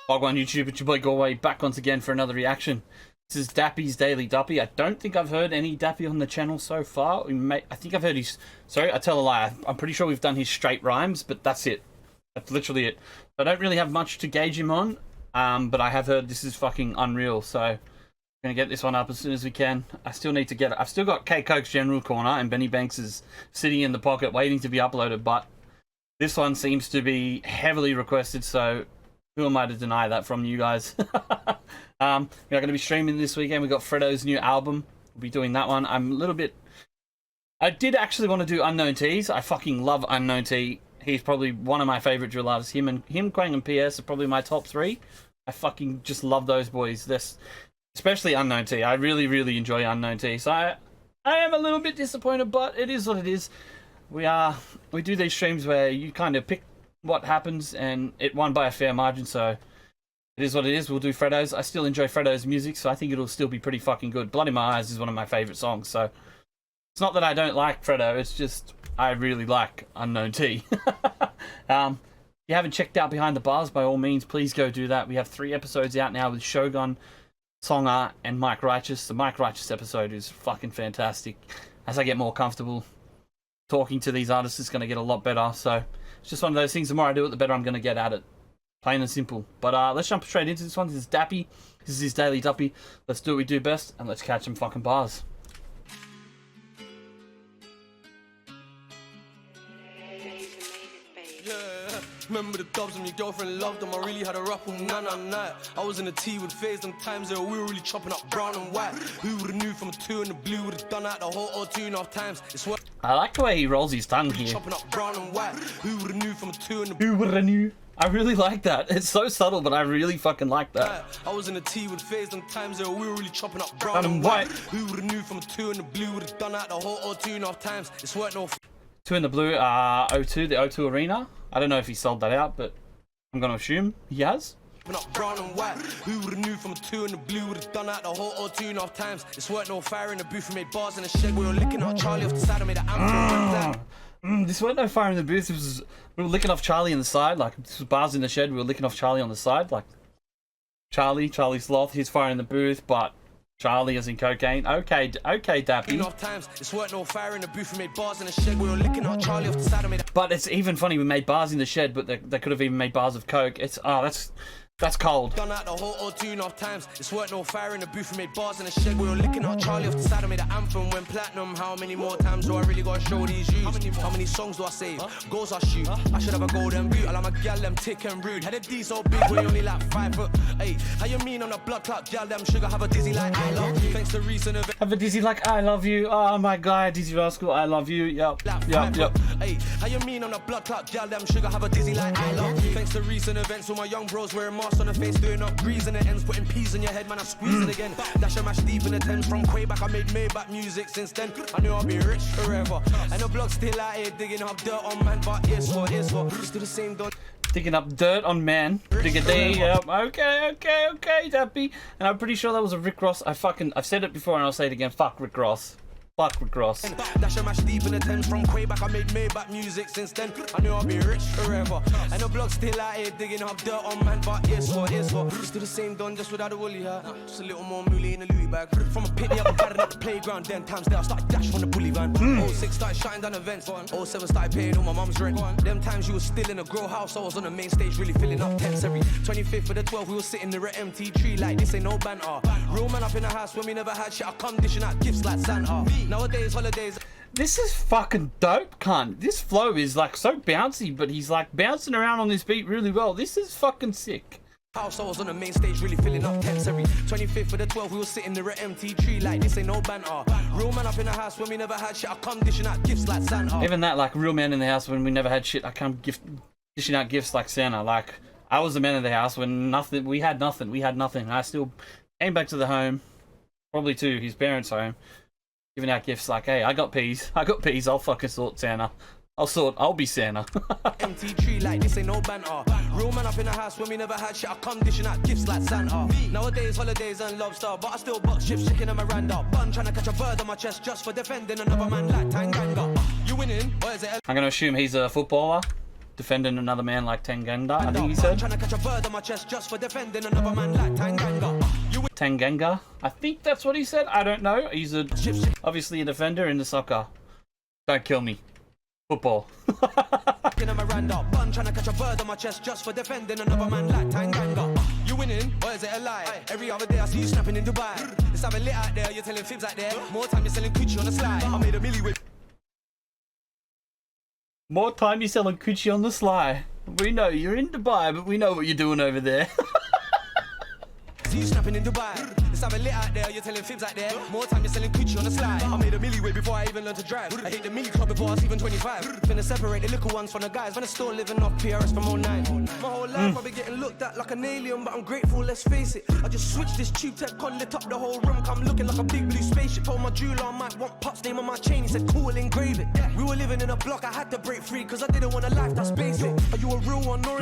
Wagwan YouTube, it's your boy Galway, back once again for another reaction. This is Dappy's Daily Duppy. I don't think I've heard any Dappy on the channel so far. I think I've heard his... Sorry, I tell a lie. I'm pretty sure we've done his straight rhymes, but that's it. That's literally it. I don't really have much to gauge him on, but I have heard this is fucking unreal, so... I'm gonna get this one up as soon as we can. I still need to get it. I've still got K Coke's General Corner, and Benny Banks is sitting in the pocket waiting to be uploaded, but this one seems to be heavily requested, so... Who am I to deny that from you guys? We're going to be streaming this weekend. We've got Fredo's new album. We'll be doing that one. I'm a little bit... I did actually want to do Unknown T's. I fucking love Unknown T. He's probably one of my favourite drill artists. Him, Quang, and PS are probably my top three. I fucking just love those boys. Especially Unknown T. I really, really enjoy Unknown T. So I am a little bit disappointed, but it is what it is. We do these streams where you kind of pick what happens, and it won by a fair margin, so it is what it is. We'll do Fredo's. I still enjoy Fredo's music, so I think it'll still be pretty fucking good. Blood in My Eyes is one of my favourite songs, so it's not that I don't like Fredo, it's just I really like Unknown T. If you haven't checked out Behind the Bars, by all means, please go do that. We have 3 episodes out now with Shogun, Songa, and Mike Righteous. The Mike Righteous episode is fucking fantastic. As I get more comfortable talking to these artists, it's going to get a lot better, so it's just one of those things. The more I do it, the better I'm going to get at it. Plain and simple. But let's jump straight into this one. This is Dappy. This is his Daily Duppy. Let's do what we do best, and let's catch some fucking bars. Remember the dubs when your girlfriend loved them. I really had a rap all night. I was in the tea with phase, them times there we were really chopping up brown and white. Who would've knew from a 2 in the blue would've done that the whole 2.5 times. It's what I like the way he rolls his tongue here. Chopping up brown and white. Who would've knew from a 2 in the Who would've knew? I really like that. It's so subtle, but I really fucking like that. I was in the tea with phase, them times there we were really chopping up brown and white. Who would've knew from a 2 in the blue would've done that the whole 2.5 times. It's worth no 2 in the blue, O2, the O2 Arena. I don't know if he sold that out, but I'm going to assume he has. Brown and white. Who would've knew from a 2 in the blue would've done that the whole 2.5 times. It's worth no fire in the booth. We made bars in the shed. We were licking out Charlie off the side. I made an anthem. This weren't no fire in the booth. We were licking off Charlie on the side. Like, this was bars in the shed. We were licking off Charlie on the side. Like, Charlie Sloth, he's fire in the booth, but Charlie as in cocaine. Okay, Dappy. Times. It's worth no fire in the booth. We made bars in the shed. We were licking out Charlie off the side. I made But it's even funny. We made bars in the shed, but they could have even made bars of coke. It's that's cold. Done that the whole 2.5 times. It's worth no fire in the booth. We made bars in the shed. We were licking out Charlie off the side. I made an anthem when platinum. How many more times do I really gotta show these views? How many songs do I save? Goals I shoot. I should have a golden boot. I like my gal them tick and rude. Had a D so big, we only like 5 foot. Hey, how you mean on a blood clot? Gal them sugar have a dizzy like I love you. Thanks to recent event. Have a dizzy like I love you. Oh my god, Dizzy Rascal, I love you. Yep. Hey, how you mean on a blood clot? Gal them sugar have a dizzy like I love you. Thanks to recent events, all my young bros wearing masks on the face, doing up greasing the ends, putting peas in your head, man. I squeeze it again. Dash a mash deep in the Thames from way back. I made Maybach music since then. I knew I'd be rich forever. And the block still out here digging up dirt on man, but it's what. Just do the same done. Digging up dirt on man. Dig a D. Yep. Okay, Dappy. And I'm pretty sure that was a Rick Ross. I've said it before and I'll say it again. Fuck Rick Ross. Fuck Rick Ross. Dash a mash deep in the Thames from way back. I made Maybach music since then. I knew I'd be rich forever. And the block still out here digging up dirt on man, but it's what. Just do the same done, just without a woolly hat. Just a little more mooly in the Louis bag. From a pit, up gathering at the playground. Then times there I started dash from the bully van. 06 started shutting down events. 07 started paying all my mum's rent. Them times you were still in a grow house. I was on the main stage really filling up tents. Every 25th for the 12th we were sitting there at MT3 like this ain't no banter. Real man up in the house when we never had shit. I come dishing out gifts like Santa. Nowadays, holidays. This is fucking dope, cunt. This flow is like so bouncy, but he's like bouncing around on this beat really well. This is fucking sick. House, I was on the main stage really filling up tents. Every 25th for the 12th we were sitting there at MT3 like this ain't no banter. Real man up in the house when we never had shit. I come dishing out gifts like Santa. Even that, like, real man in the house when we never had shit. I come dishing out gifts like Santa. Like, I was the man in the house when we had nothing. I still came back to the home, probably to his parents' home, giving out gifts like, hey, I got peas, I'll fucking sort Santa. I'll be Santa. Empty tree like this ain't no banter. Real man up in the house when we never had shit. I come dishing out gifts like Santa. Nowadays holidays and lobster, but I still box ships chicken and Miranda. Bun trying to catch a bird on my chest just for defending another man like Tanganga. You winning? Or is it? I'm gonna assume he's a footballer, defending another man like Tanganga. I think he said. Trying to catch a bird on my chest just for defending another man like Tanganga. Tanganga. I think that's what he said. I don't know. He's obviously a defender in the soccer. Don't kill me. Football. In a Miranda, bun trying to catch a bird on my chest just for defending another man like Tanganga. You winning, or is it a lie? Every other day I see you snapping in Dubai. It's having lit out there, you're telling fibs out there. More time you're selling coochie on the slide. I made a milli with. More time you're selling coochie on the sly. We know you're in Dubai, but we know what you're doing over there. See you snapping in Dubai. It's having lit out there, you're telling fibs out there. More time you're selling coochie on the slide. I made a milli way before I even learned to drive. I hit the milli club before I was even 25. Finna separate the little ones from the guys. When I'm still living off PRS from 09. My whole life I've been getting looked at like an alien, but I'm grateful, let's face it. I just switched this tube tech con, lit up the whole room. Come looking like a big blue spaceship. Told my jeweler I might want Pop's name on my chain. He said cool, engrave it. We were living in a block, I had to break free, cause I didn't want a life that's basic. Are you a real one or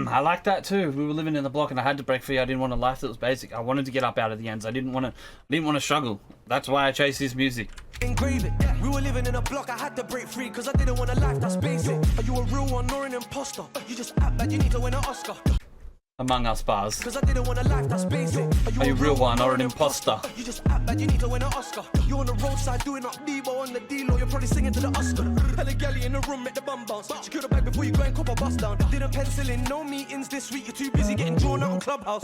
I like that too. We were living in the block and I had to break free. I didn't want a life that was basic. I wanted to get up out of the ends. I didn't want to struggle. That's why I chase this music. engrave it. We were living in a block, I had to break free, cause I didn't want a life that's basic. Are you a real one or an imposter? You just act bad, you need to win an Oscar. Among us bars. Cause I didn't want a life that's basic. Are you a real one or an imposter? You just act bad, you need to win an Oscar. You on the roadside doing up Debo on the D-Lo, you're probably singing to the Oscar. Hella galley in the room, make the bum bounce. Secure the bag before you go and cop a bus down. Didn't pencil in, no meetings this week, you're too busy getting drawn out on Clubhouse.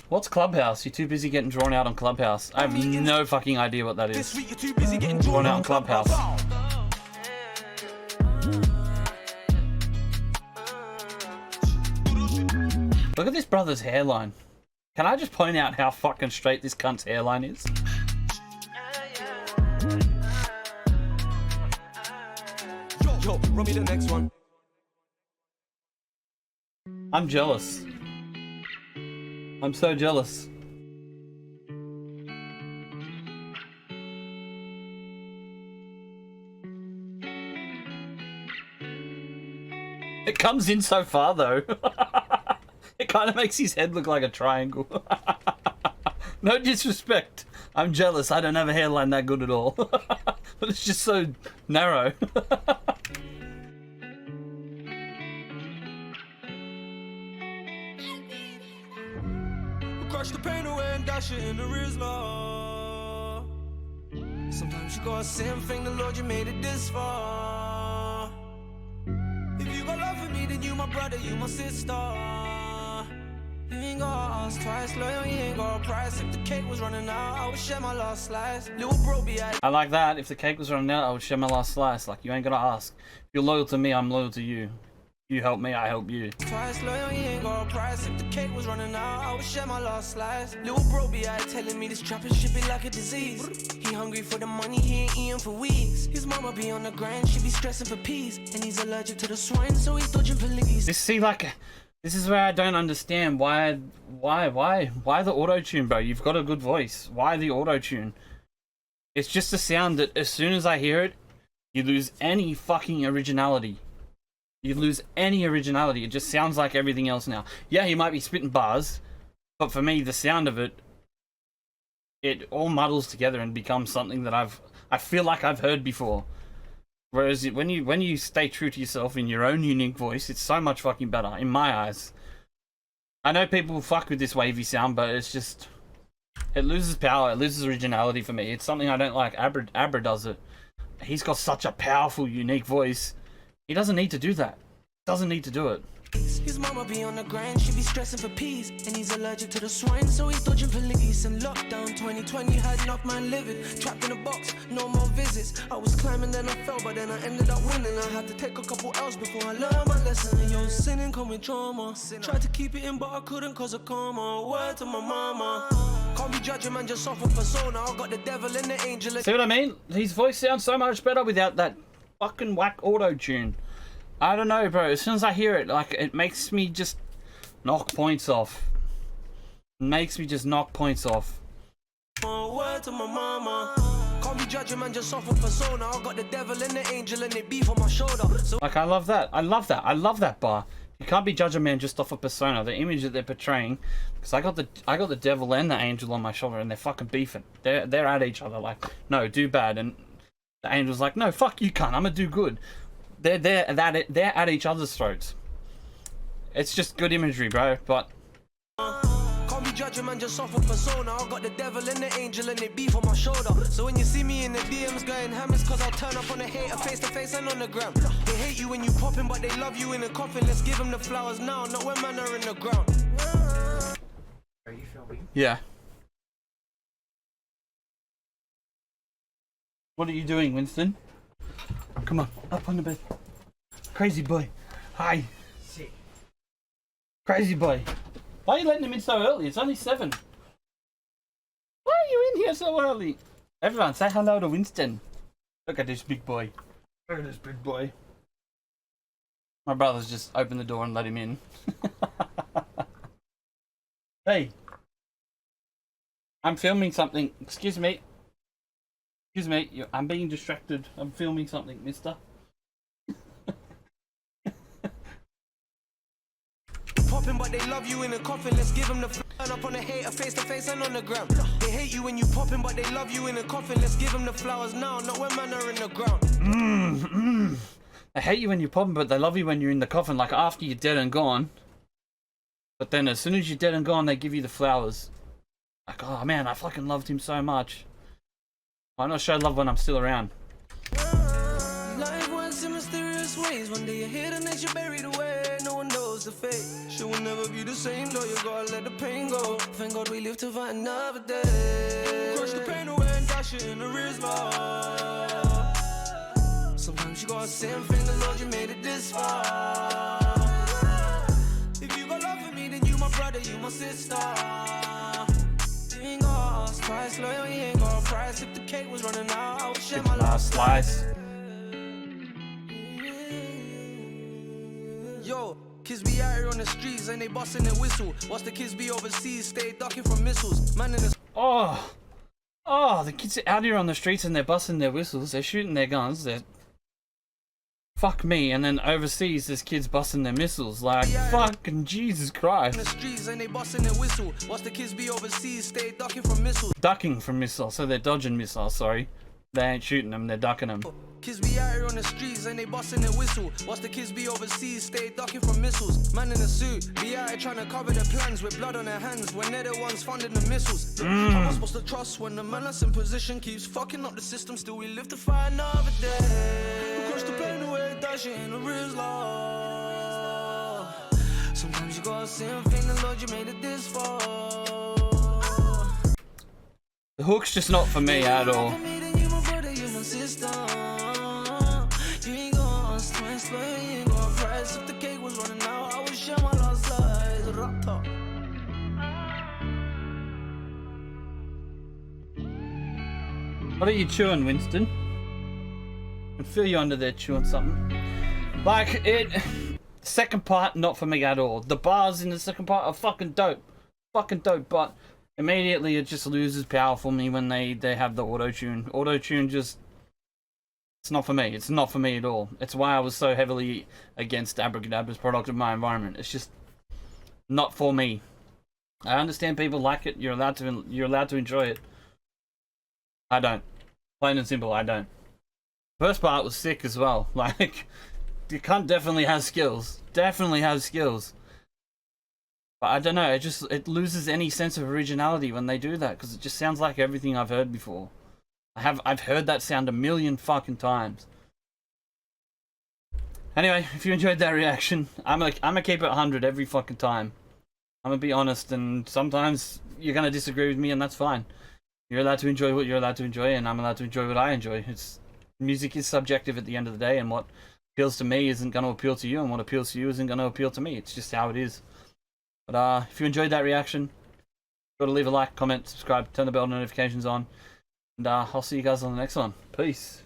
What's Clubhouse? You're too busy getting drawn out on Clubhouse. I have no fucking idea what that is. This week you're too busy getting Drawn out on Clubhouse. Look at this brother's hairline. Can I just point out how fucking straight this cunt's hairline is? Yo, run me the next one. I'm jealous. I'm so jealous. It comes in so far though. It kind of makes his head look like a triangle. No disrespect. I'm jealous. I don't have a hairline that good at all. But it's just so narrow. Crush the pain away and dash it in the Rizla. Sometimes you gotta say and thank the Lord you made it this far. If you got love for me, then you my brother, you my sister. You ain't gotta ask twice, loyal, you ain't got a price. If the cake was running out, I would share my last slice. Little bro be I like that. If the cake was running out, I would share my last slice. Like, you ain't gotta ask. If you're loyal to me, I'm loyal to you. You help me, I help you. Twice loyal, you ain't got a price. If the cake was running out, I would share my last slice. Little bro be out telling me this trapping shit be like a disease. He hungry for the money, he ain't eating for weeks. His mama be on the grind, she be stressing for peace. And he's allergic to the swine, so he's dodging police. This is where I don't understand why the auto-tune, bro? You've got a good voice. Why the auto-tune? It's just a sound that as soon as I hear it, you lose any fucking originality. You lose any originality. It just sounds like everything else now. Yeah, he might be spitting bars, but for me, the sound of it, it all muddles together and becomes something that I feel like I've heard before. Whereas when you stay true to yourself in your own unique voice, it's so much fucking better, in my eyes. I know people fuck with this wavy sound, but it's just... it loses power, it loses originality for me. It's something I don't like. Abra does it. He's got such a powerful, unique voice. He doesn't need to do that. Doesn't need to do it. His mama be on the grind, she be stressing for peace. And he's allergic to the swine, so he's dodging police. And lockdown 2020 had enough man living. Trapped in a box, no more visits. I was climbing, then I fell, but then I ended up winning. I had to take a couple L's before I learned my lesson. And yo, sinning come with trauma. Tried to keep it in, but I couldn't cause a karma. Word to my mama. Can't be judging, man, just off a persona. I got the devil and the angel. See what I mean? His voice sounds so much better without that fucking whack auto-tune. I don't know, bro. As soon as I hear it, like, it makes me just knock points off. It makes me just knock points off. Word to my mama. Can't Can't be judging man just off a persona. I got the devil and the angel and they beef on my shoulder. So like, I love that. I love that bar. You can't be judging man just off a persona, the image that they're portraying. Because I got the devil and the angel on my shoulder, and they're fucking beefing. They're at each other like, no, do bad, and the angel's like, no, fuck you, cunt. I'm gonna do good. They're at each other's throats. It's just good imagery, bro. But can't be judging man just off a persona. I got the devil and the angel and they beef on my shoulder. So when you see me in the DMs going ham, it's cause I'll turn up on a hater face to face and on the gram. They hate you when you popping, but they love you in a coffin. Let's give them the flowers now, not when man are in the ground. Are you filming? yeah. What are you doing, Winston? Come on, up on the bed. Crazy boy. Hi. See. Crazy boy. Why are you letting him in so early? It's only 7. Why are you in here so early? Everyone, say hello to Winston. Look at this big boy. Look at this big boy. My brother's just opened the door and let him in. Hey. I'm filming something. Excuse me. Excuse me. I'm being distracted. I'm filming something, mister. Popping, but they love you in a coffin. Let's give them the turn up on a hater face to face and on the gram. They hate you when you popping, but they love you in a coffin. Let's give them the flowers now, not when man are in the ground. They hate you when you're popping, but they love you when you're in the coffin, like after you're dead and gone. But then as soon as you're dead and gone, they give you the flowers. Like, oh man, I fucking loved him so much. Why not show love when I'm still around? Life works in mysterious ways. One day you're here, the next you're buried away. No one knows the fate. She will never be the same, though. You gotta let the pain go. Thank God we live to fight another day. Crush the pain away and dash it in the wrist, Lord. Sometimes you gotta say and thank the Lord you made it this far. If you got love for me, then you my brother, you my sister. You ain't got a price, loyal, you ain't got a price. If the cake was running out, I would share my last slice. Yo, kids be out here on the streets and they busting their whistle. Watch the kids be overseas, stay ducking from missiles. Man in the Oh, the kids are out here on the streets and they're busting their whistles. They're shooting their guns. They're fuck me. And then overseas, there's kids busting their missiles. Like fucking Jesus Christ. in the streets and they busting their whistle. Watch the kids be overseas, stay ducking from missiles. Ducking from missiles, so they're dodging missiles. Sorry, they ain't shooting them. They're ducking them. Kids be out here on the streets and they busting their whistle. Watch the kids be overseas, stay ducking from missiles. Man in a suit, be out here trying to cover their plans with blood on their hands when they're the ones funding the missiles. How am I supposed to trust when the man that's in position keeps fucking up the system? Still we live to fight another day. We crush the pain away, dash it in the wrist, Lord. Sometimes you gotta say and thank the Lord you made it this far. The hook's just not for me at all. You my brother, you my sister. You ain't got us twice, you ain't got a price. If the cake was running out, I would share my last slice. Rock top. What are you chewing, Winston? I can feel you under there chewing something. Like, second part, not for me at all. The bars in the second part are fucking dope. Fucking dope, but immediately it just loses power for me when they have the auto-tune. Auto-tune just... It's not for me. It's not for me at all. It's why I was so heavily against Abracadabra's product of my environment. It's just not for me. I understand people like it. You're allowed to enjoy it. I don't. Plain and simple, I don't. First part was sick as well. Like, the cunt definitely has skills. Definitely has skills. But I don't know. It loses any sense of originality when they do that because it just sounds like everything I've heard before. I've heard that sound a million fucking times. Anyway, if you enjoyed that reaction, I'm gonna keep it 100 every fucking time. I'm gonna be honest, and sometimes you're gonna disagree with me, and that's fine. You're allowed to enjoy what you're allowed to enjoy, and I'm allowed to enjoy what I enjoy. Music is subjective at the end of the day, and what appeals to me isn't gonna appeal to you, and what appeals to you isn't gonna appeal to me. It's just how it is. But if you enjoyed that reaction, go to leave a like, comment, subscribe, turn the bell notifications on. And I'll see you guys on the next one. Peace.